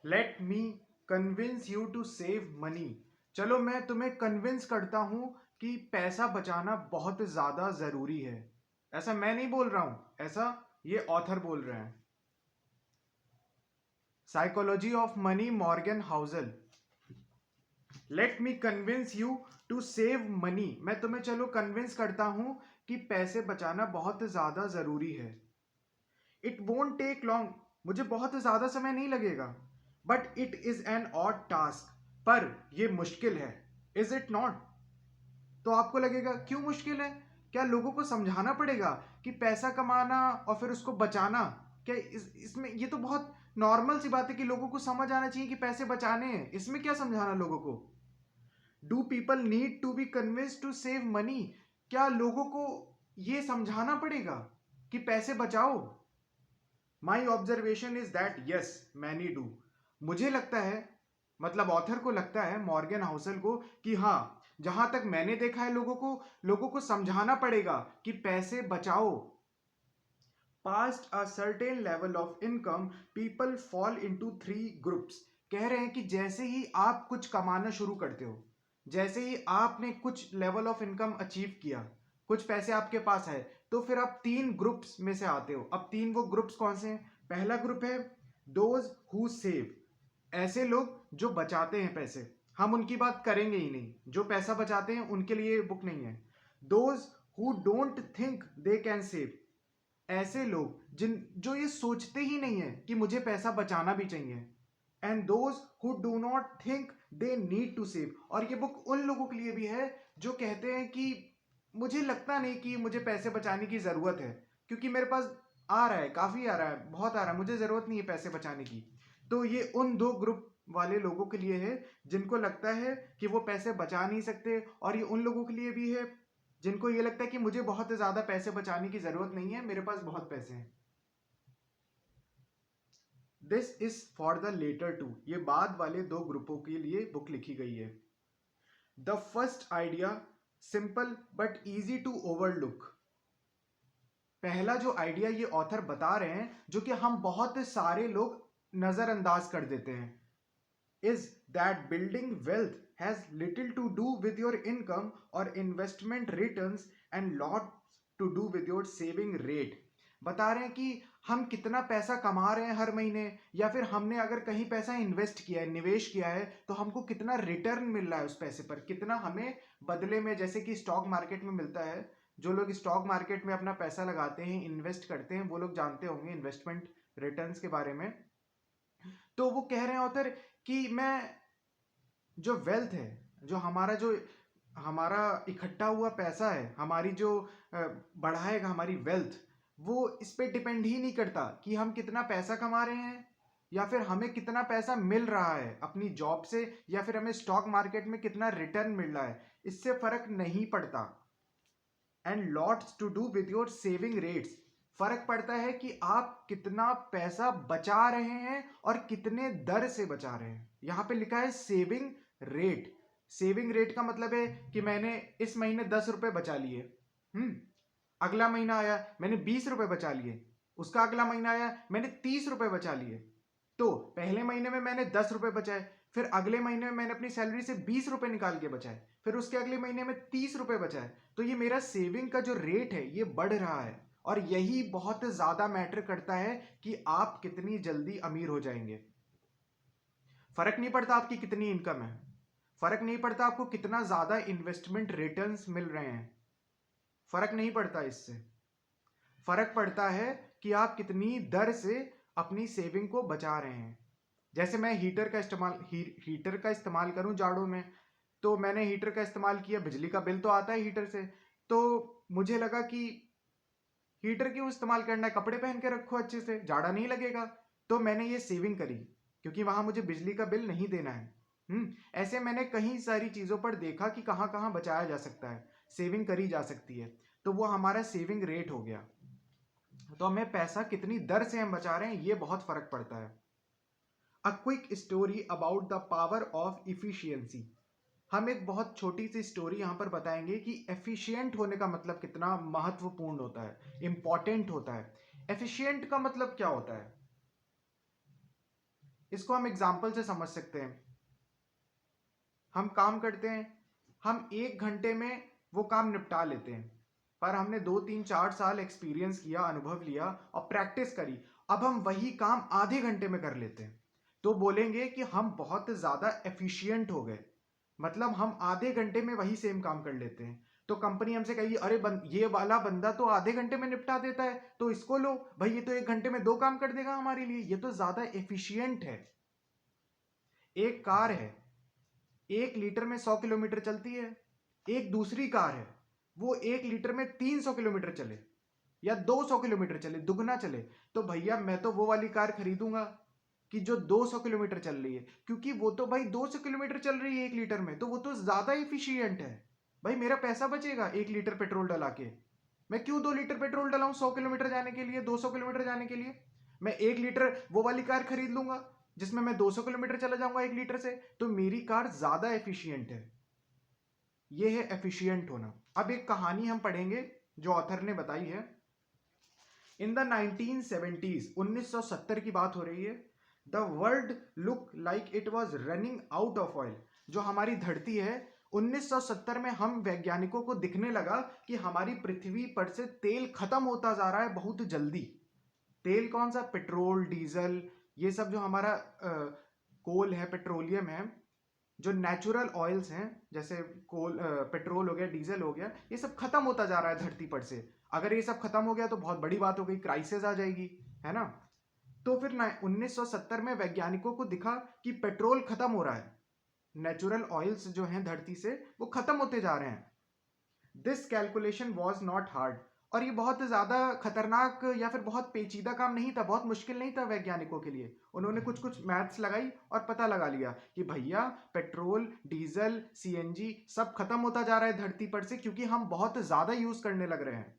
Late me convince you to save money. चलो मैं तुम्हें कन्विंस करता हूं कि पैसा बचाना बहुत ज्यादा जरूरी है। ऐसा मैं नहीं बोल रहा हूं, ऐसा ये ऑथर बोल रहे हैं। Psychology of money, Morgan Housel. Let me convince you to save money. मैं तुम्हें चलो कन्विंस करता हूं कि पैसे बचाना बहुत ज्यादा जरूरी है। इट वोंट टेक लॉन्ग, मुझे बहुत ज्यादा समय नहीं लगेगा। But it is an odd task, पर यह मुश्किल है। Is it not? तो आपको लगेगा क्यों मुश्किल है? क्या लोगों को समझाना पड़ेगा कि पैसा कमाना और फिर उसको बचाना, क्या इसमें ये तो बहुत नॉर्मल सी बात है कि लोगों को समझ आना चाहिए कि पैसे बचाने हैं। इसमें क्या समझाना लोगों को? Do people need to be convinced to save money? क्या लोगों को ये समझाना पड़ेगा कि पैसे बचाओ? My observation is that yes, many do. मुझे लगता है, मतलब ऑथर को लगता है, मॉर्गन हाउसल को, कि हाँ, जहां तक मैंने देखा है लोगों को समझाना पड़ेगा कि पैसे बचाओ। Past a certain level of income people fall into 3 groups. कह रहे हैं कि जैसे ही आप कुछ कमाना शुरू करते हो, जैसे ही आपने कुछ लेवल ऑफ इनकम अचीव किया, कुछ पैसे आपके पास है, तो फिर आप 3 ग्रुप्स में से आते हो। अब वो ग्रुप्स कौन से हैं? पहला ग्रुप है दोज हु सेव, ऐसे लोग जो बचाते हैं पैसे। हम उनकी बात करेंगे ही नहीं, जो पैसा बचाते हैं उनके लिए बुक नहीं है। Those who don't think they can save, ऐसे लोग जो ये सोचते ही नहीं है कि मुझे पैसा बचाना भी चाहिए। And those who do not think they need to save, और ये बुक उन लोगों के लिए भी है जो कहते हैं कि मुझे लगता नहीं कि मुझे पैसे बचाने की जरूरत है, क्योंकि मेरे पास आ रहा है, काफी आ रहा है, बहुत आ रहा है, मुझे जरूरत नहीं है पैसे बचाने की। तो ये उन 2 ग्रुप वाले लोगों के लिए है जिनको लगता है कि वो पैसे बचा नहीं सकते, और ये उन लोगों के लिए भी है जिनको ये लगता है कि मुझे बहुत ज्यादा पैसे बचाने की जरूरत नहीं है, मेरे पास बहुत पैसे हैं। This is for the latter two, ये बाद वाले 2 ग्रुपों के लिए बुक लिखी गई है। The first idea, simple but easy to overlook. पहला जो आइडिया ये ऑथर बता रहे हैं, जो कि हम बहुत सारे लोग नजरअंदाज कर देते हैं, is that building wealth has little to do with your income or investment returns and lot to do with your saving rate। बता रहे हैं कि हम कितना पैसा कमा रहे हैं हर महीने, या फिर हमने अगर कहीं पैसा इन्वेस्ट किया है, निवेश किया है, तो हमको कितना रिटर्न मिल रहा है उस पैसे पर, कितना हमें बदले में, जैसे कि स्टॉक मार्केट में मिलता है। जो लोग स्टॉक मार्केट में अपना पैसा लगाते हैं, इन्वेस्ट करते हैं, वो लोग जानते होंगे इन्वेस्टमेंट रिटर्न्स के बारे में। तो वो कह रहे हैं ऑथर कि मैं जो वेल्थ है, जो हमारा इकट्ठा हुआ पैसा है, हमारी जो बढ़ाएगा हमारी वेल्थ, वो इस पे डिपेंड ही नहीं करता कि हम कितना पैसा कमा रहे हैं, या फिर हमें कितना पैसा मिल रहा है अपनी जॉब से, या फिर हमें स्टॉक मार्केट में कितना रिटर्न मिल रहा है, इससे फर्क नहीं पड़ता। And lots to do with your saving rates, फर्क पड़ता है कि आप कितना पैसा बचा रहे हैं और कितने दर से बचा रहे हैं। यहां पे लिखा है सेविंग रेट। सेविंग रेट का मतलब है कि मैंने इस महीने 10 रुपए बचा लिए, अगला महीना आया मैंने 20 रुपए बचा लिए, उसका अगला महीना आया मैंने 30 रुपए बचा लिए। तो पहले महीने में मैंने 10 रुपए बचाए, फिर अगले महीने में मैंने अपनी सैलरी से 20 रुपए निकाल के बचाए, फिर उसके अगले महीने में 30 रुपए बचाए। तो ये मेरा सेविंग का जो रेट है ये बढ़ रहा है, और यही बहुत ज्यादा मैटर करता है कि आप कितनी जल्दी अमीर हो जाएंगे। फर्क नहीं पड़ता आपकी कितनी इनकम है, फर्क नहीं पड़ता आपको कितना ज्यादा इन्वेस्टमेंट रिटर्न्स मिल रहे हैं, फर्क नहीं पड़ता इससे। फर्क पड़ता है कि आप कितनी दर से अपनी सेविंग को बचा रहे हैं। जैसे मैं हीटर का इस्तेमाल करूं जाड़ों में, तो मैंने हीटर का इस्तेमाल किया, बिजली का बिल तो आता है हीटर से, तो मुझे लगा कि हीटर क्यों इस्तेमाल करना है, कपड़े पहन के रखो अच्छे से, जाड़ा नहीं लगेगा। तो मैंने ये सेविंग करी, क्योंकि वहां मुझे बिजली का बिल नहीं देना है। ऐसे मैंने कई सारी चीजों पर देखा कि कहां कहां बचाया जा सकता है, सेविंग करी जा सकती है। तो वो हमारा सेविंग रेट हो गया। तो हमें पैसा कितनी दर से हम बचा रहे हैं, ये बहुत फर्क पड़ता है। A quick story about the power of efficiency. हम एक बहुत छोटी सी स्टोरी यहां पर बताएंगे कि एफिशिएंट होने का मतलब कितना महत्वपूर्ण होता है, इंपॉर्टेंट होता है। एफिशिएंट का मतलब क्या होता है? इसको हम एग्जाम्पल से समझ सकते हैं। हम काम करते हैं, हम 1 घंटे में वो काम निपटा लेते हैं, पर हमने 2 3 4 साल एक्सपीरियंस किया, अनुभव लिया और प्रैक्टिस करी, अब हम वही काम आधे घंटे में कर लेते हैं, तो बोलेंगे कि हम बहुत ज़्यादा एफिशिएंट हो गए। मतलब हम आधे घंटे में वही सेम काम कर लेते हैं। तो कंपनी हमसे कहेगी, अरे ये वाला बंदा तो आधे घंटे में निपटा देता है, तो इसको लो भाई, ये तो 1 घंटे में 2 काम कर देगा हमारे लिए, ये तो ज़्यादा एफिशिएंट है। एक कार है, 1 लीटर में 100 किलोमीटर चलती है। एक दूसरी कार है, वो 1 लीटर में 300 किलोमीटर चले या 200 किलोमीटर चले, दुगना चले, तो भैया मैं तो वो वाली कार खरीदूंगा कि जो 200 किलोमीटर चल रही है, क्योंकि वो तो भाई 200 किलोमीटर चल रही है 1 लीटर में, तो वो तो ज्यादा इफिशियंट है। भाई मेरा पैसा बचेगा 1 लीटर पेट्रोल डला के। मैं क्यों 2 लीटर पेट्रोल डलाऊं 100 किलोमीटर जाने के लिए, 200 किलोमीटर जाने के लिए? मैं 1 लीटर वो वाली कार खरीद लूंगा जिसमें मैं 200 किलोमीटर चला जाऊंगा 1 लीटर से, तो मेरी कार ज्यादा एफिशिएंट है। ये है एफिशिएंट होना। अब एक कहानी हम पढ़ेंगे जो ऑथर ने बताई है। इन द 1970s, 1970 की बात हो रही है। The world look like it was running out of oil. जो हमारी धरती है, 1970 में हम वैज्ञानिकों को दिखने लगा कि हमारी पृथ्वी पर से तेल खत्म होता जा रहा है बहुत जल्दी। तेल कौन सा? पेट्रोल, डीजल, ये सब जो हमारा कोल है, पेट्रोलियम है, जो नेचुरल ऑयल्स हैं, जैसे पेट्रोल हो गया, डीजल हो गया, ये सब खत्म होता जा रहा है धरती पर से। अगर ये सब खत्म हो गया तो बहुत बड़ी बात हो गई, क्राइसिस आ जाएगी, है ना? तो फिर 1970 में वैज्ञानिकों को दिखा कि पेट्रोल खत्म हो रहा है, नेचुरल ऑयल्स जो हैं धरती से वो खत्म होते जा रहे हैं। This calculation was not hard. और ये बहुत ज्यादा खतरनाक या फिर बहुत पेचीदा काम नहीं था, बहुत मुश्किल नहीं था वैज्ञानिकों के लिए। उन्होंने कुछ कुछ मैथ्स लगाई और पता लगा लिया कि भैया पेट्रोल, डीजल, सीएनजी सब खत्म होता जा रहा है धरती पर से, क्योंकि हम बहुत ज्यादा यूज करने लग रहे हैं।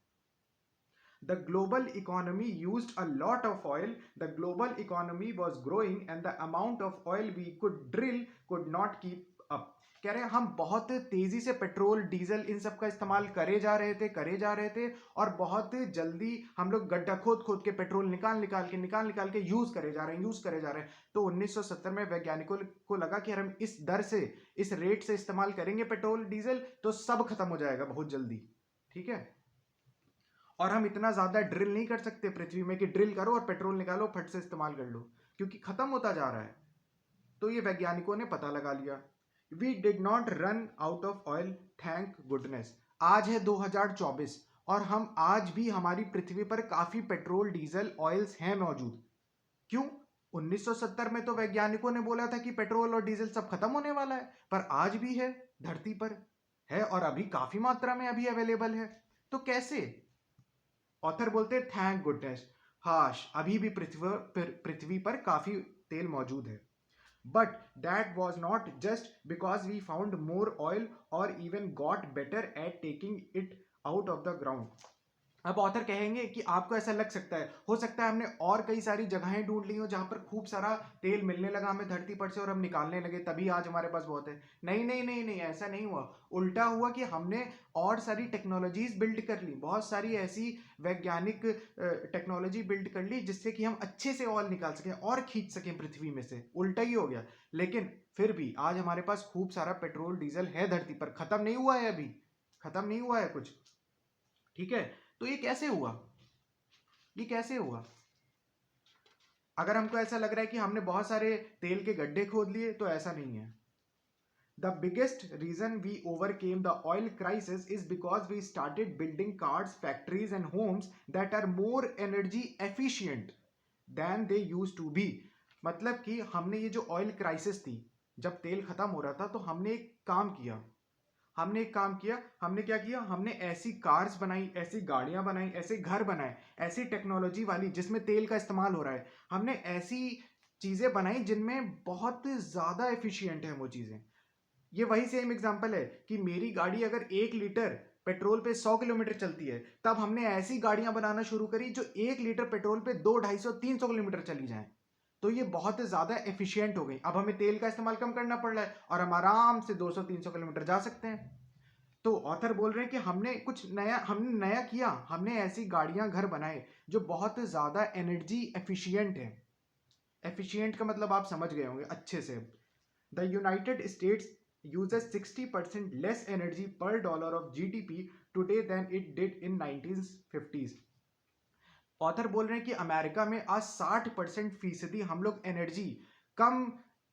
The global economy used a lot of oil. The global economy was growing and the amount of oil we could drill could not keep up. कह रहे हैं हम बहुत तेजी से पेट्रोल, डीजल, इन सब का इस्तेमाल करे जा रहे थे और बहुत जल्दी हम लोग गड्ढा खोद खोद के पेट्रोल निकाल निकाल के यूज करे जा रहे हैं। तो 1970 में वैज्ञानिकों को लगा कि हम इस दर से, इस रेट से इस्तेमाल करेंगे पेट्रोल, डीजल, तो सब खत्म हो जाएगा बहुत जल्दी। ठीक है, और हम इतना ज्यादा ड्रिल नहीं कर सकते पृथ्वी में कि ड्रिल करो और पेट्रोल निकालो, फट से इस्तेमाल कर लो, क्योंकि खत्म होता जा रहा है। तो ये वैज्ञानिकों ने पता लगा लिया। We did not run out of oil, thank goodness. आज है 2024 और हम आज भी, हमारी पृथ्वी पर काफी पेट्रोल, डीजल, ऑयल्स हैं मौजूद। क्यों? 1970 में तो वैज्ञानिकों ने बोला था कि पेट्रोल और डीजल सब खत्म होने वाला है, पर आज भी है, धरती पर है और अभी काफी मात्रा में अभी अवेलेबल है। तो कैसे? ऑथर बोलते हैं थैंक गुडनेस, हाश अभी भी पृथ्वी पर काफी तेल मौजूद है। But that was not just because we found more oil और even got better at taking it out of the ground. अब ऑथर कहेंगे कि आपको ऐसा लग सकता है, हो सकता है हमने और कई सारी जगहें ढूंढ ली हो जहां पर खूब सारा तेल मिलने लगा हमें धरती पर से और हम निकालने लगे, तभी आज हमारे पास बहुत है। नहीं नहीं नहीं नहीं, ऐसा नहीं हुआ। उल्टा हुआ कि हमने और सारी टेक्नोलॉजीज बिल्ड कर ली, बहुत सारी ऐसी वैज्ञानिक टेक्नोलॉजी बिल्ड कर ली जिससे कि हम अच्छे से ऑयल निकाल सकें और खींच सकें पृथ्वी में से। उल्टा ही हो गया। लेकिन फिर भी आज हमारे पास खूब सारा पेट्रोल, डीजल है धरती पर, खत्म नहीं हुआ है, अभी खत्म नहीं हुआ है कुछ। ठीक है, तो ये कैसे हुआ? ये कैसे हुआ? अगर हमको ऐसा लग रहा है कि हमने बहुत सारे तेल के गड्ढे खोद लिए, तो ऐसा नहीं है। The biggest reason we overcame the oil crisis is because we started building cars, factories and homes that are more energy efficient than they used to be. मतलब कि हमने ये जो ऑयल क्राइसिस थी, जब तेल खत्म हो रहा था, तो हमने एक काम किया। हमने क्या किया? हमने ऐसी कार्स बनाई, ऐसी गाड़ियां बनाई, ऐसे घर बनाए, ऐसी टेक्नोलॉजी वाली जिसमें तेल का इस्तेमाल हो रहा है, हमने ऐसी चीजें बनाई जिनमें बहुत ज्यादा एफिशिएंट है वो चीजें। ये वही सेम एग्जांपल है कि मेरी गाड़ी अगर 1 लीटर पेट्रोल पे 100 किलोमीटर चलती है, तब हमने ऐसी गाड़ियां बनाना शुरू करी जो 1 लीटर पेट्रोल पे 200, 250, 300 किलोमीटर चली जाएं। तो ये बहुत ज्यादा एफिशिएंट हो गई। अब हमें तेल का इस्तेमाल कम करना पड़ रहा है और हम आराम से 200, 300 किलोमीटर जा सकते हैं। तो ऑथर बोल रहे हैं कि हमने नया किया, हमने ऐसी गाड़ियां, घर बनाए जो बहुत ज्यादा एनर्जी एफिशिएंट है। एफिशिएंट का मतलब आप समझ गए होंगे अच्छे से। The United states uses 60% less energy per dollar of GDP today than it did in 1950s। Author बोल रहे हैं कि अमेरिका में आज 60% हम लोग एनर्जी कम,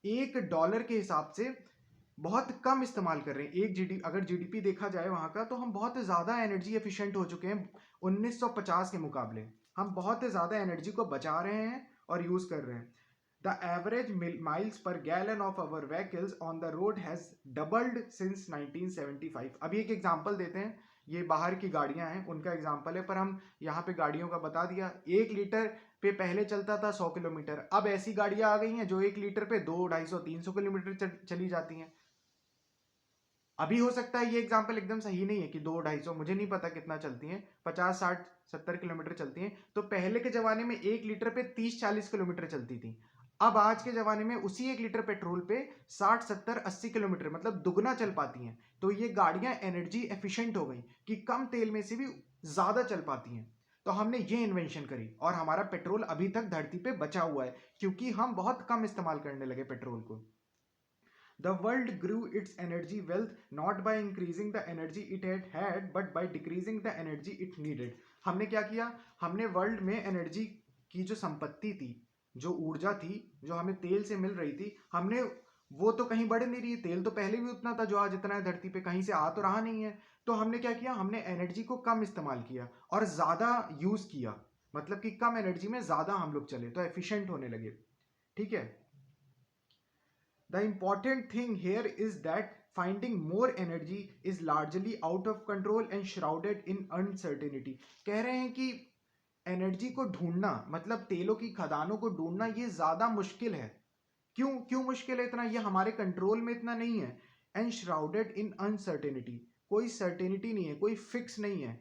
$1 के हिसाब से बहुत कम इस्तेमाल कर रहे हैं। अगर जीडीपी देखा जाए वहां का, तो हम बहुत ज्यादा एनर्जी एफिशिएंट हो चुके हैं 1950 के मुकाबले। हम बहुत ज्यादा एनर्जी को बचा रहे हैं और यूज कर रहे हैं। The average miles per gallon of our vehicles on the road has doubled since 1975। अभी एक एग्जांपल देते हैं, ये बाहर की गाड़ियां हैं उनका एग्जांपल है, पर हम यहाँ पे गाड़ियों का बता दिया। 1 लीटर पे पहले चलता था 100 किलोमीटर, अब ऐसी गाड़ियां आ गई हैं जो 1 लीटर पे 200, 250, 300 किलोमीटर चली जाती हैं। अभी हो सकता है ये एग्जांपल एकदम सही नहीं है कि 200, 250, मुझे नहीं पता कितना चलती हैं, 50, 60, 70 किलोमीटर चलती हैं। तो पहले के जमाने में 1 लीटर पे 30, 40 किलोमीटर चलती थी। अब आज के जमाने में उसी 1 लीटर पेट्रोल पे 60, 70, 80 किलोमीटर, मतलब दुगना चल पाती हैं। तो ये गाड़ियां एनर्जी एफिशिएंट हो गई कि कम तेल में से भी ज्यादा चल पाती हैं। तो हमने ये इन्वेंशन करी और हमारा पेट्रोल अभी तक धरती पे बचा हुआ है, क्योंकि हम बहुत कम इस्तेमाल करने लगे पेट्रोल को। The world grew its energy wealth not by increasing the energy it had but by decreasing the energy it needed। हमने क्या किया, हमने वर्ल्ड में एनर्जी की जो संपत्ति थी, जो ऊर्जा थी, जो हमें तेल से मिल रही थी, हमने वो तो कहीं बढ़ नहीं रही। तेल तो पहले भी उतना था जो आज इतना है धरती पे, कहीं से आ तो रहा नहीं है। तो हमने क्या किया, हमने एनर्जी को कम इस्तेमाल किया और ज्यादा यूज किया, मतलब कि कम एनर्जी में ज्यादा हम लोग चले, तो एफिशिएंट होने लगे। ठीक है। The important thing here is that finding more energy is largely out of control and shrouded in uncertainty। कह रहे हैं कि एनर्जी को ढूंढना, मतलब तेलों की खदानों को ढूंढना, ये ज्यादा मुश्किल है। क्यों मुश्किल है इतना? ये हमारे कंट्रोल में इतना नहीं है। एंड श्राउडेड इन अनसर्टेनिटी, कोई सर्टेनिटी नहीं है, कोई फिक्स नहीं है।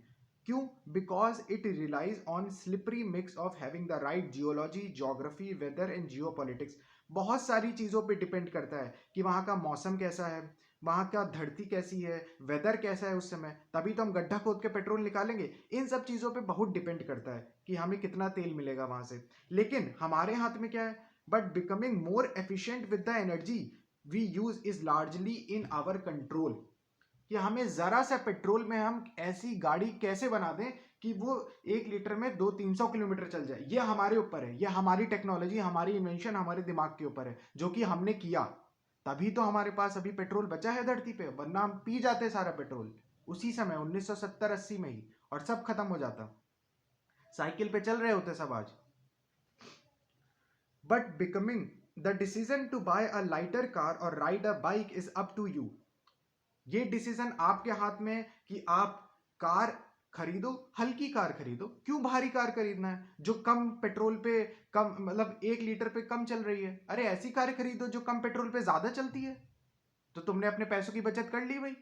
क्यों? Because it relies on slippery mix of having the right geology, geography, weather and geopolitics. बहुत सारी चीजों पे डिपेंड करता है कि वहां का मौसम कैसा है, वहां का धरती कैसी है, वेदर कैसा है उस समय, तभी तो हम गड्ढा खोद के पेट्रोल निकालेंगे। इन सब चीजों पे बहुत डिपेंड करता है कि हमें कितना तेल मिलेगा वहां से। लेकिन हमारे हाथ में क्या है? But becoming more efficient with the energy we use is largely in our control. कि हमें जरा सा पेट्रोल में हम ऐसी गाड़ी कैसे बना दें कि वो 1 लीटर में 200-300 किलोमीटर चल जाए, ये हमारे ऊपर है। ये हमारी टेक्नोलॉजी, हमारी इन्वेंशन, हमारे दिमाग के ऊपर है, जो कि हमने किया। तभी तो हमारे पास अभी पेट्रोल बचा है धरती पे, वरना हम पी जाते सारा पेट्रोल उसी समय 1970-80 में ही, और सब खत्म हो जाता। साइकिल पे चल रहे होते सब आज। But becoming the decision to buy a lighter car और ride a bike is up to you. ये डिसीजन आपके हाथ में है कि आप कार खरीदो, हल्की कार खरीदो। क्यों भारी कार खरीदना है जो कम पेट्रोल पे, कम मतलब 1 लीटर पे कम चल रही है? अरे ऐसी कार खरीदो जो कम पेट्रोल पे ज्यादा चलती है, तो तुमने अपने पैसों की बचत कर ली भाई,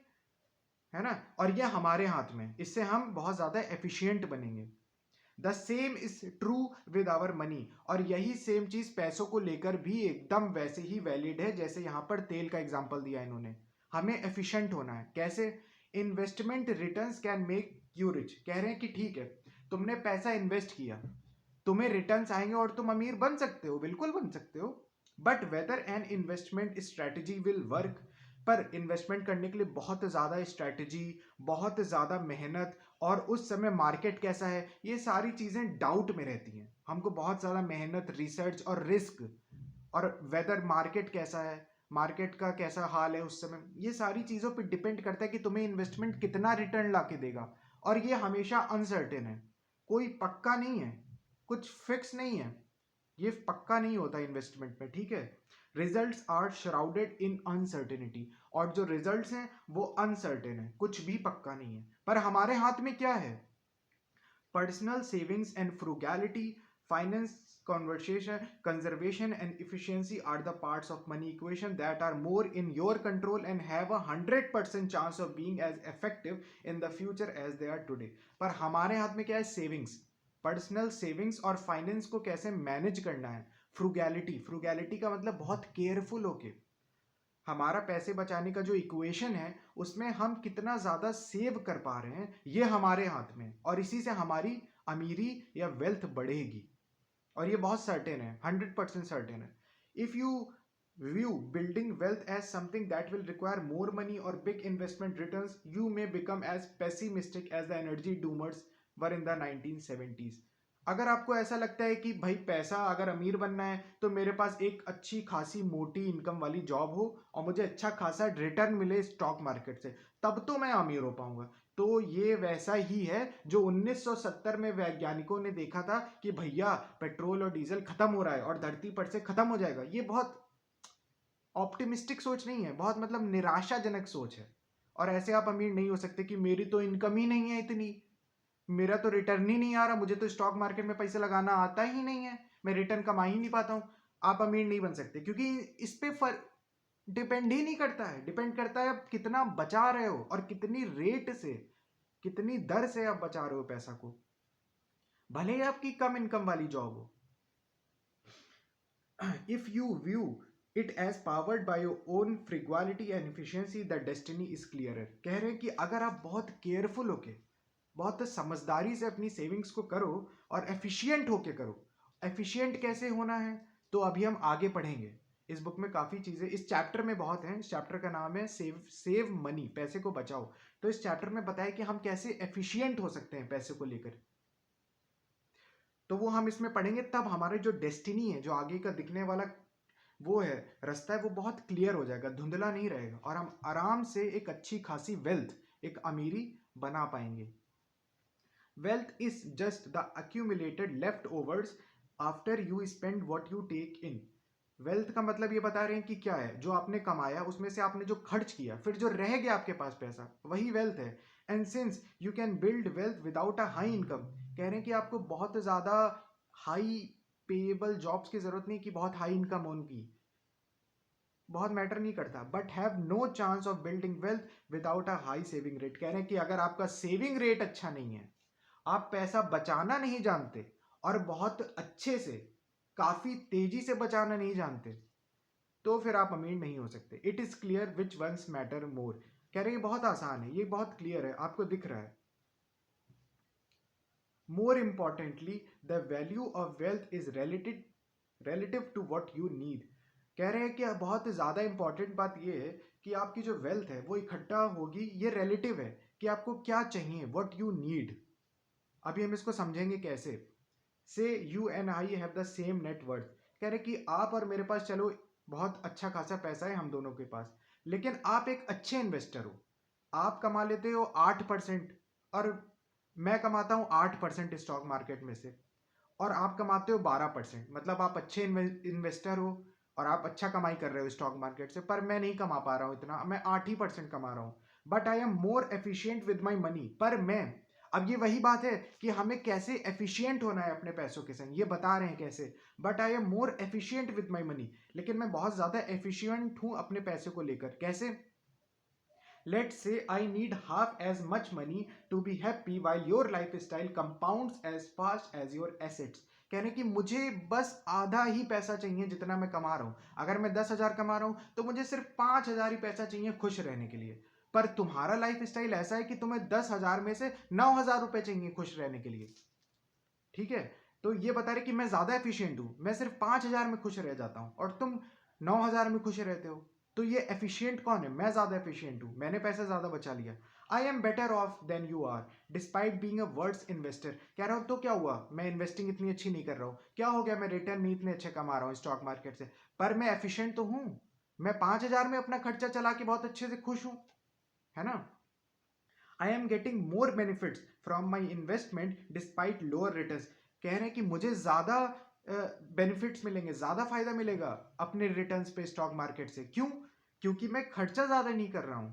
है ना। और ये हमारे हाथ में, इससे हम बहुत ज्यादा एफिशिएंट बनेंगे। The same is true with our money. और यही सेम चीज पैसों को लेकर भी एकदम वैसे ही वैलिड है जैसे यहां पर तेल का एग्जांपल दिया इन्होंने। हमें एफिशिएंट होना है। कैसे? Investment returns can make you rich. कह रहे हैं कि ठीक है, तुमने पैसा इन्वेस्ट किया, तुम्हें रिटर्न्स आएंगे और तुम अमीर बन सकते हो, बिल्कुल बन सकते हो। But whether an investment strategy will work, पर इन्वेस्टमेंट करने के लिए बहुत ज़्यादा स्ट्रैटेजी, बहुत ज़्यादा मेहनत, और उस समय मार्केट कैसा है, ये सारी चीज़ें डाउट में रहती हैं। हमको बहुत ज़्यादा मेहनत, रिसर्च और रिस्क, और वेदर मार्केट कैसा है, मार्केट का कैसा हाल है उस समय, ये सारी चीज़ों पे डिपेंड करता है कि तुम्हें इन्वेस्टमेंट कितना रिटर्न ला के देगा। और ये हमेशा अनसर्टेन है, कोई पक्का नहीं है, कुछ फिक्स नहीं है, ये पक्का नहीं होता इन्वेस्टमेंट में। ठीक है। Results are shrouded in uncertainty, और जो रिजल्ट्स हैं वो अनसर्टेन है, कुछ भी पक्का नहीं है। पर हमारे हाथ में क्या है? Personal savings and frugality, finance conservation and efficiency are the parts of money equation that are more in your control and have 100% chance of being as effective in the future as they are today। पर हमारे हाथ में क्या है? Savings, personal savings और finance को कैसे manage करना है। फ्रूगैलिटी का मतलब बहुत केयरफुल होके, हमारा पैसे बचाने का जो इक्वेशन है उसमें हम कितना ज़्यादा सेव कर पा रहे हैं, ये हमारे हाथ में, और इसी से हमारी अमीरी या वेल्थ बढ़ेगी। और ये बहुत सर्टेन है, 100% सर्टेन है. If you view building wealth as something that will require more money or big investment returns, you may become as pessimistic as the energy doomers were in the 1970s. अगर आपको ऐसा लगता है कि भाई पैसा अगर अमीर बनना है तो मेरे पास एक अच्छी खासी मोटी इनकम वाली जॉब हो और मुझे अच्छा खासा रिटर्न मिले स्टॉक मार्केट से, तब तो मैं अमीर हो पाऊंगा, तो ये वैसा ही है जो 1970 में वैज्ञानिकों ने देखा था कि भैया पेट्रोल और डीजल खत्म हो रहा है और धरती पर से खत्म हो जाएगा. ये बहुत ऑप्टिमिस्टिक सोच नहीं है, बहुत मतलब निराशाजनक सोच है. और ऐसे आप अमीर नहीं हो सकते कि मेरी तो इनकम ही नहीं है इतनी, मेरा तो रिटर्न ही नहीं आ रहा, मुझे तो स्टॉक मार्केट में पैसे लगाना आता ही नहीं है, मैं रिटर्न कमा ही नहीं पाता हूं. आप अमीर नहीं बन सकते क्योंकि इस पे डिपेंड ही नहीं करता है. डिपेंड करता है आप कितना बचा रहे हो और कितनी रेट से, कितनी दर से आप बचा रहे हो पैसा को, भले ही आपकी कम इनकम वाली जॉब हो. If you view it as powered by your own frugality and efficiency, the destiny is clearer. कह रहे हैं कि अगर आप बहुत केयरफुल होके, बहुत समझदारी से अपनी सेविंग्स को करो और एफिशिएंट होके करो. एफिशिएंट कैसे होना है तो अभी हम आगे पढ़ेंगे. इस बुक में काफी चीजें इस चैप्टर में बहुत हैं. इस चैप्टर का नाम है सेव मनी, पैसे को बचाओ. तो इस चैप्टर में बताया कि हम कैसे एफिशिएंट हो सकते हैं पैसे को लेकर. तो वो हम इसमें पढ़ेंगे, तब हमारे जो डेस्टिनी है, जो आगे का दिखने वाला वो है रास्ता है, वो बहुत क्लियर हो जाएगा, धुंधला नहीं रहेगा और हम आराम से एक अच्छी खासी वेल्थ, एक अमीरी बना पाएंगे. Wealth is just the accumulated leftovers after you spend what you take in. Wealth का मतलब ये बता रहे हैं कि क्या है, जो आपने कमाया उसमें से आपने जो खर्च किया, फिर जो रह गया आपके पास पैसा, वही वेल्थ है. And since you can build wealth without a high income, कह रहे हैं कि आपको बहुत ज्यादा हाई पेएबल जॉब्स की जरूरत नहीं कि बहुत हाई इनकम हो उनकी, बहुत मैटर नहीं करता. But have no chance of building wealth without a high saving rate. कह रहे हैं कि अगर आपका सेविंग रेट अच्छा नहीं है, आप पैसा बचाना नहीं जानते और बहुत अच्छे से, काफी तेजी से बचाना नहीं जानते, तो फिर आप अमीर नहीं हो सकते. It is clear which ones matter more. कह रहे हैं ये बहुत आसान है, ये बहुत क्लियर है, आपको दिख रहा है. More importantly the value of wealth is relative to what you need. कह रहे हैं कि बहुत ज़्यादा इंपॉर्टेंट बात ये है कि आपकी जो वेल्थ है वो इकट्ठा होगी, ये रिलेटिव है कि आपको क्या चाहिए, व्हाट यू नीड. अभी हम इसको समझेंगे कैसे. से you and I have the same net worth. कह रहे कि आप और मेरे पास चलो बहुत अच्छा खासा पैसा है हम दोनों के पास, लेकिन आप एक अच्छे इन्वेस्टर हो. आप कमा लेते हो 8% और मैं कमाता हूँ 8% स्टॉक मार्केट में से, और आप कमाते हो 12%. मतलब आप अच्छे इन्वेस्टर हो और आप अच्छा कमाई कर रहे हो स्टॉक मार्केट से, पर मैं नहीं कमा पा रहा हूं इतना, मैं 8% कमा रहा हूं. But I am more efficient with my money. पर मैं, अब ये वही बात है कि हमें कैसे एफिशिएंट होना है अपने पैसों के संग, ये बता रहे हैं कैसे. But I am more efficient with my money, लेकिन मैं बहुत ज्यादा एफिशिएंट हूं अपने पैसे को लेकर. कैसे? Let's say I need half as much money to be happy while your lifestyle compounds as fast as your assets. कहने कि मुझे बस आधा ही पैसा चाहिए जितना मैं कमा रहा हूं. अगर मैं 10,000 कमा रहा हूं तो मुझे सिर्फ 5,000 ही पैसा चाहिए खुश रहने के लिए. पर तुम्हारा लाइफ स्टाइल ऐसा है कि तुम्हें 10,000 में से 9,000 रुपए चाहिए खुश रहने के लिए. ठीक है, तो ये बता रहे कि मैं ज्यादा एफिशिएंट हूं, मैं सिर्फ 5,000 में खुश रह जाता हूं और तुम 9,000 में खुश रहते हो. तो ये एफिशिएंट कौन है? मैं ज्यादा एफिशिएंट हूं, मैंने पैसा ज्यादा बचा लिया. I am better off than you are despite being a worse investor. कह रहा हूं तो क्या हुआ, मैं इन्वेस्टिंग इतनी अच्छी नहीं कर रहा हूं, क्या हो गया, मैं रिटर्न नहीं इतने अच्छे कमा रहा हूं स्टॉक मार्केट से, पर मैं एफिशिएंट तो हूं. मैं 5,000 में अपना खर्चा चला के बहुत अच्छे से खुश हूं, है ना. I am getting more benefits from my investment despite lower returns. कह रहे हैं कि मुझे ज्यादा बेनिफिट्स मिलेंगे, ज्यादा फायदा मिलेगा अपने रिटर्न्स पे स्टॉक मार्केट से. क्यों? क्योंकि मैं खर्चा ज्यादा नहीं कर रहा हूं.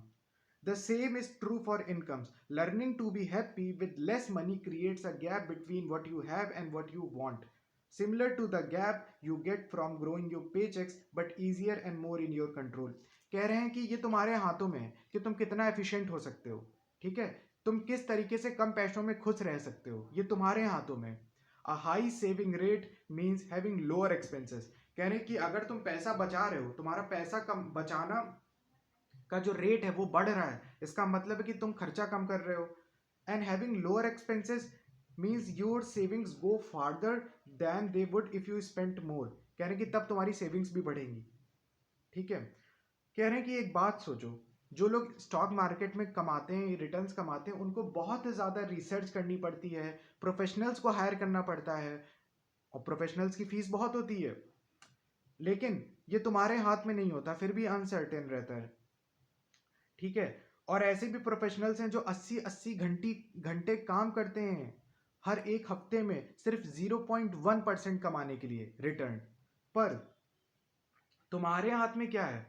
The same is true for incomes. Learning to be happy with less money creates a gap between what you have and what you want, similar to the gap you get from growing your paychecks but easier and more in your control. कह रहे हैं कि ये तुम्हारे हाथों में है कि तुम कितना एफिशिएंट हो सकते हो. ठीक है, तुम किस तरीके से कम पैसों में खुश रह सकते हो, ये तुम्हारे हाथों में. अ high saving rate means having lower expenses. कह रहे हैं कि अगर तुम पैसा बचा रहे हो, तुम्हारा पैसा कम बचाना का जो रेट है वो बढ़ रहा है, इसका मतलब है कि तुम खर्चा कम कर रहे हो. And having lower expenses means your savings go farther than they would if you spend more. कह रहे हैं कि तब तुम्हारी सेविंग्स भी बढ़ेंगी। ठीक है, कह रहे हैं कि एक बात सोचो, जो लोग स्टॉक मार्केट में कमाते हैं, रिटर्न्स कमाते हैं, उनको बहुत ज़्यादा रिसर्च करनी पड़ती है, प्रोफेशनल्स को हायर करना पड़ता है, और प्रोफेशनल्स की फीस बहुत होती है। लेकिन ये तुम्हारे हाथ में नहीं होता, फिर भी अनसर्टेन रहता है। ठीक है, और ऐसे भी प्रोफेशनल्स हैं जो 80-80 घंटे काम करते हैं हर एक हफ्ते में सिर्फ 0.1% कमाने के लिए रिटर्न। पर तुम्हारे हाथ में क्या है?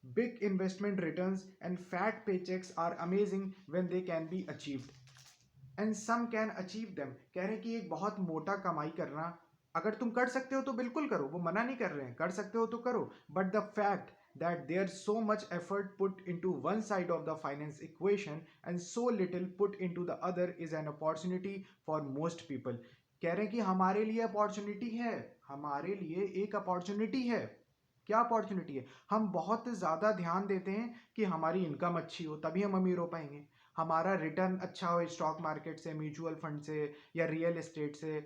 Big investment returns and fat paychecks are amazing when they can be achieved and some can achieve them. कह रहे हैं कि एक बहुत मोटा कमाई करना, अगर तुम कर सकते हो तो बिल्कुल करो, वो मना नहीं कर रहे हैं, कर सकते हो तो करो, but the fact that there's so much effort put into one side of the finance equation and so little put into the other is an opportunity for most people। कह रहे हैं कि हमारे लिए अपॉर्चुनिटी है, हमारे लिए एक अपॉर्चुनिटी है। क्या अपॉर्चुनिटी है? हम बहुत ज़्यादा ध्यान देते हैं कि हमारी इनकम अच्छी हो तभी हम अमीर हो पाएंगे, हमारा रिटर्न अच्छा हो स्टॉक मार्केट से, म्यूचुअल फंड से या रियल एस्टेट से।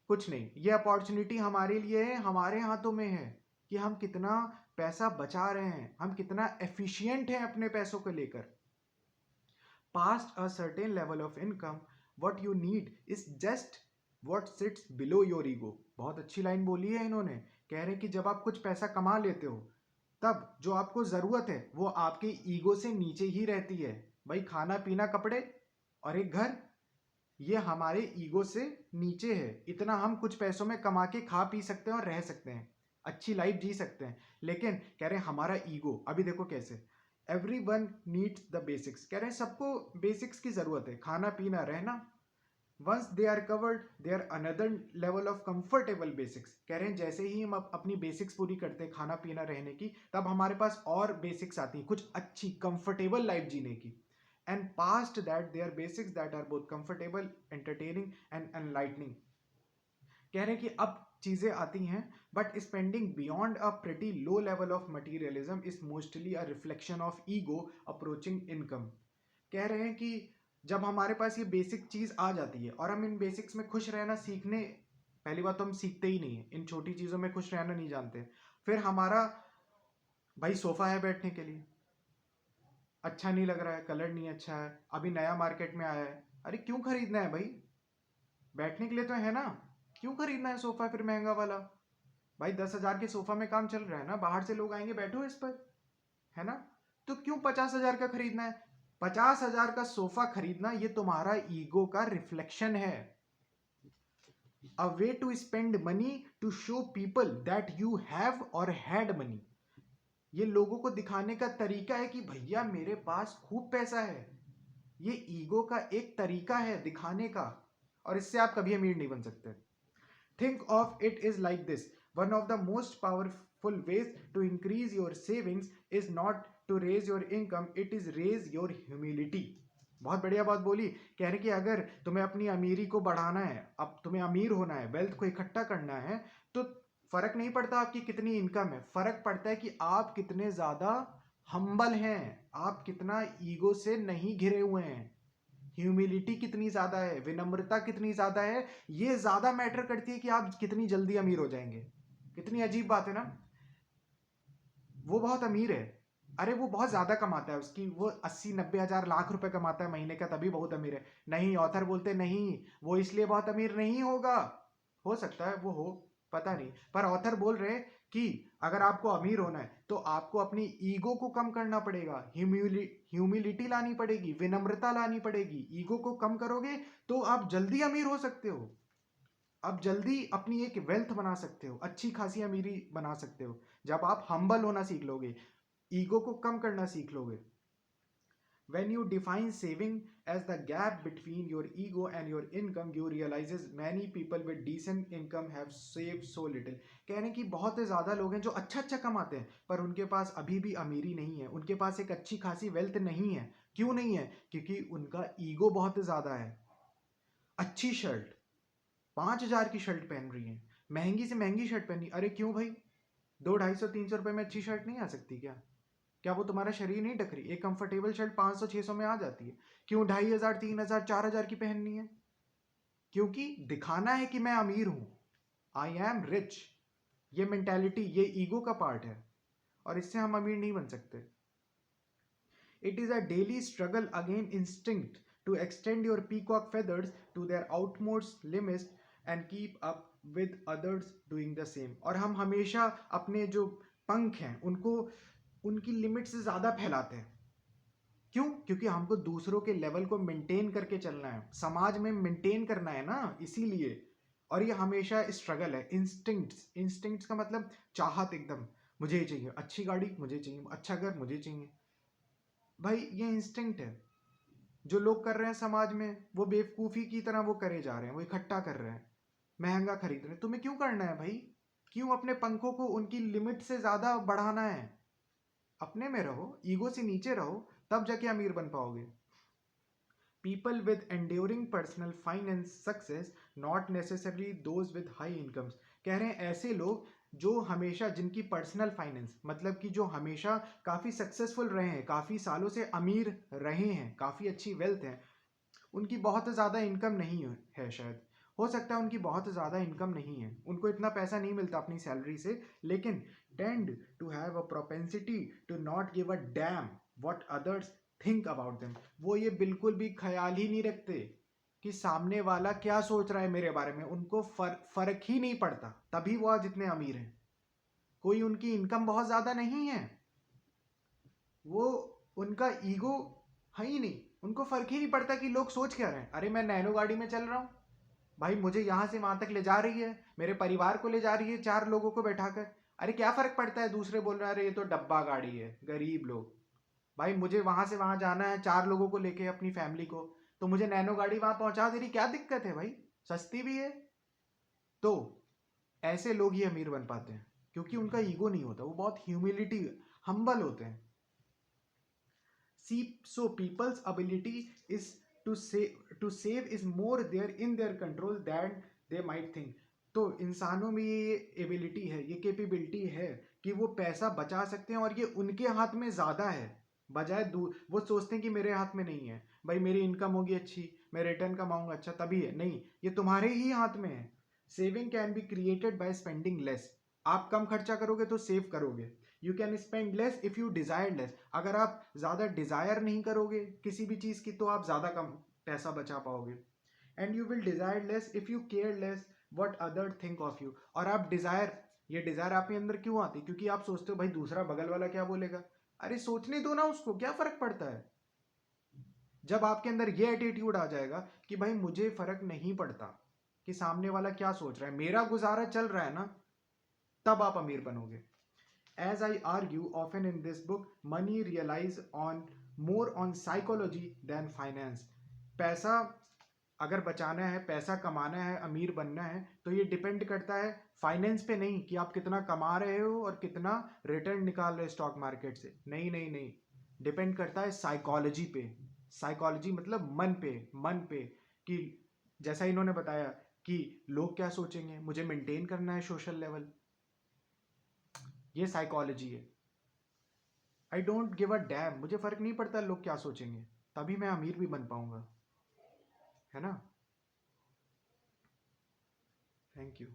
कुछ नहीं, ये अपॉर्चुनिटी हमारे लिए है, हमारे हाथों में है कि हम कितना पैसा बचा रहे हैं, हम कितना एफिशिएंट हैं अपने पैसों को लेकर। Past a certain level of income what you need is just what sits below your ego. बहुत अच्छी लाइन बोली है इन्होंने। कह रहे हैं कि जब आप कुछ पैसा कमा लेते हो तब जो आपको ज़रूरत है वो आपके ईगो से नीचे ही रहती है। भाई खाना पीना कपड़े और एक घर, ये हमारे ईगो से नीचे है। इतना हम कुछ पैसों में कमा के खा पी सकते हैं और रह सकते हैं, अच्छी लाइफ जी सकते हैं। लेकिन कह रहे हैं हमारा ईगो, अभी देखो कैसे, every one needs the basics. कह रहे हैं सबको बेसिक्स की जरूरत है, खाना पीना रहना। Once they are covered they are another level of comfortable basics. कह रहे हैं जैसे ही हम अपनी बेसिक्स पूरी करते हैं खाना पीना रहने की, तब हमारे पास और बेसिक्स आती हैं, कुछ अच्छी कंफर्टेबल लाइफ जीने की। and past that they are basics that are both comfortable, entertaining and enlightening। कह रहे हैं कि अब चीजें आती हैं, but spending beyond a pretty low level of materialism is mostly a reflection of ego approaching income. कह रहे हैं कि जब हमारे पास ये बेसिक चीज आ जाती है और हम इन बेसिक्स में खुश रहना सीखने, पहली बात तो हम सीखते ही नहीं है, इन छोटी चीजों में खुश रहना नहीं जानते। फिर हमारा भाई सोफा है बैठने के लिए, अच्छा नहीं लग रहा है, कलर नहीं अच्छा है, अभी नया मार्केट में आया है, अरे क्यों खरीदना है भाई, बैठने के लिए तो है ना, क्यों खरीदना है सोफा फिर महंगा वाला? भाई 10,000 के सोफा में काम चल रहा है ना, बाहर से लोग आएंगे, बैठो इस पर, है ना? तो क्यों 50,000 का खरीदना है? 50,000 का सोफा खरीदना ये तुम्हारा ईगो का रिफ्लेक्शन है। A way to spend money to show people that you have or had money. ये लोगों को दिखाने का तरीका है कि भैया मेरे पास खूब पैसा है। ये ईगो का एक तरीका है दिखाने का, और इससे आप कभी अमीर नहीं बन सकते। Think of it is like this, one of the most powerful ways to increase your savings is not to raise your income, it is raise your humility. बहुत बढ़िया बात बोली। कह रहे कि अगर तुम्हें अपनी अमीरी को बढ़ाना है, अब तुम्हें अमीर होना है, वेल्थ को इकट्ठा करना है, तो फर्क नहीं पड़ता आपकी कितनी इनकम है, फर्क पड़ता है कि आप कितने ज्यादा हम्बल हैं, आप कितना ईगो से नहीं घिरे हुए हैं, ह्यूमिलिटी कितनी ज्यादा है, विनम्रता कितनी ज्यादा है, ये ज्यादा मैटर करती है कि आप कितनी जल्दी अमीर हो जाएंगे। कितनी अजीब बात है ना? वो बहुत अमीर है, अरे वो बहुत ज्यादा कमाता है, उसकी वो 80-90 हजार लाख रुपए कमाता है महीने का, तभी बहुत अमीर है। नहीं, ऑथर बोलते नहीं, वो इसलिए बहुत अमीर नहीं होगा, हो सकता है वो हो, पता नहीं, पर ऑथर बोल रहे हैं कि अगर आपको अमीर होना है तो आपको अपनी ईगो को कम करना पड़ेगा, ह्यूमिलिटी लानी पड़ेगी, विनम्रता लानी पड़ेगी। ईगो को कम करोगे तो आप जल्दी अमीर हो सकते हो, आप जल्दी अपनी एक वेल्थ बना सकते हो, अच्छी खासी अमीरी बना सकते हो, जब आप हम्बल होना सीख लोगे, ईगो को कम करना सीख लोगे। When you define saving as the gap between your ego and your income, you realizes many people with decent income have saved so little। कह रहे हैं कि बहुत ज़्यादा लोग हैं जो अच्छा अच्छा कमाते हैं पर उनके पास अभी भी अमीरी नहीं है, उनके पास एक अच्छी खासी वेल्थ नहीं है। क्यों नहीं है? क्योंकि उनका ईगो बहुत ज़्यादा है। अच्छी शर्ट, 5,000 की शर्ट पहन रही है, महंगी से महंगी शर्ट पहनी, अरे क्यों भाई, 200-250-300 रुपए में अच्छी शर्ट नहीं आ सकती क्या? क्या वो तुम्हारा शरीर नहीं ढक रही? एक कंफर्टेबल शर्ट 500-600 में आ जाती है, क्यों 2,500, 3,000, 4,000 की पहननी है? क्योंकि दिखाना है कि मैं अमीर हूं, आई एम रिच, ये मेंटालिटी, ये ईगो का पार्ट है और इससे हम अमीर नहीं बन सकते. It is a daily struggle against instinct to extend your peacock feathers to their outmost limits and keep up with others doing the same. और हम हमेशा अपने जो पंख हैं उनको उनकी लिमिट से ज़्यादा फैलाते हैं. क्यों? क्योंकि हमको दूसरों के लेवल को मेंटेन करके चलना है, समाज में मेंटेन करना है ना, इसीलिए. और ये हमेशा स्ट्रगल है. इंस्टिंक्ट्स का मतलब चाहत, एकदम मुझे ये चाहिए, अच्छी गाड़ी मुझे चाहिए, अच्छा घर मुझे चाहिए. भाई ये इंस्टिंक्ट है. जो लोग कर रहे हैं समाज में वो बेवकूफ़ी की तरह वो करे जा रहे हैं, वो इकट्ठा कर रहे हैं, महंगा खरीद रहे हैं. तुम्हें क्यों करना है भाई? क्यों अपने पंखों को उनकी लिमिट से ज़्यादा बढ़ाना है? अपने में रहो, ईगो से नीचे रहो, तब जाके अमीर बन पाओगे. People with enduring personal finance success, not necessarily those with high incomes. कह रहे हैं ऐसे लोग जो हमेशा, जिनकी पर्सनल फाइनेंस मतलब कि जो हमेशा काफ़ी सक्सेसफुल रहे हैं, काफ़ी सालों से अमीर रहे हैं, काफ़ी अच्छी वेल्थ है, उनकी बहुत ज़्यादा इनकम नहीं है. शायद हो सकता है उनकी बहुत ज़्यादा इनकम नहीं है, उनको इतना पैसा नहीं मिलता अपनी सैलरी से, लेकिन tend to have a propensity to not give a damn what others think about them. वो ये बिल्कुल भी ख्याल ही नहीं रखते कि सामने वाला क्या सोच रहा है मेरे बारे में. उनको फर्क ही नहीं पड़ता, तभी वो आज इतने अमीर हैं. कोई उनकी इनकम बहुत ज़्यादा नहीं है, वो उनका ईगो है ही नहीं. उनको फर्क ही नहीं पड़ता कि लोग सोच क्या रहे हैं. अरे मैं नैनो गाड़ी में चल रहा हूँ भाई, मुझे यहाँ से वहाँ तक ले जा रही है, मेरे परिवार को ले जा रही है 4 लोगों को बैठाकर. अरे क्या फ़र्क पड़ता है, दूसरे बोल रहे हैं अरे ये तो डब्बा गाड़ी है, गरीब लोग. भाई मुझे वहाँ से वहाँ जाना है 4 लोगों को लेके, अपनी फैमिली को, तो मुझे नैनो गाड़ी वहाँ पहुँचा दे रही, क्या दिक्कत है भाई, सस्ती भी है. तो ऐसे लोग ही अमीर बन पाते हैं क्योंकि उनका ईगो नहीं होता, वो बहुत ह्यूमिलिटी, हम्बल होते हैं. So people's ability is to save is more there in their control than they might think. तो इंसानों में ये एबिलिटी है, ये कैपेबिलिटी है कि वो पैसा बचा सकते हैं और ये उनके हाथ में ज़्यादा है, बजाय वो सोचते हैं कि मेरे हाथ में नहीं है. भाई मेरी इनकम होगी अच्छी, मैं रिटर्न कमाऊंगा अच्छा तभी है, नहीं, ये तुम्हारे ही हाथ में है. Saving can be created by spending less. आप कम खर्चा करोगे तो सेव करोगे. You can spend less if you desire less. अगर आप ज़्यादा डिज़ायर नहीं करोगे किसी भी चीज़ की तो आप ज़्यादा कम पैसा बचा पाओगे. And you will desire less if you care less what other think of you. और आप डिज़ायर, ये डिज़ायर आपके अंदर क्यों आती? क्योंकि आप सोचते हो भाई दूसरा बगल वाला क्या बोलेगा. अरे सोचने दो ना उसको, क्या फ़र्क पड़ता है. जब आपके अंदर ये एटीट्यूड आ जाएगा कि भाई मुझे फ़र्क नहीं पड़ता कि सामने वाला क्या सोच रहा है, मेरा गुजारा चल रहा है ना, तब आप अमीर बनोगे. As I argue often in this book, money relies on more on psychology than finance. पैसा अगर बचाना है, पैसा कमाना है, अमीर बनना है, तो ये डिपेंड करता है फाइनेंस पे नहीं कि आप कितना कमा रहे हो और कितना रिटर्न निकाल रहे हो स्टॉक मार्केट से. नहीं नहीं नहीं, डिपेंड करता है साइकोलॉजी पे. साइकोलॉजी मतलब मन पे कि जैसा इन्होंने बताया कि लोग क्या सोचेंगे, मुझे मेंटेन करना है सोशल लेवल, ये साइकोलॉजी है. I don't give a dam, मुझे फ़र्क नहीं पड़ता लोग क्या सोचेंगे, तभी मैं अमीर भी बन पाऊंगा, है ना. Thank you.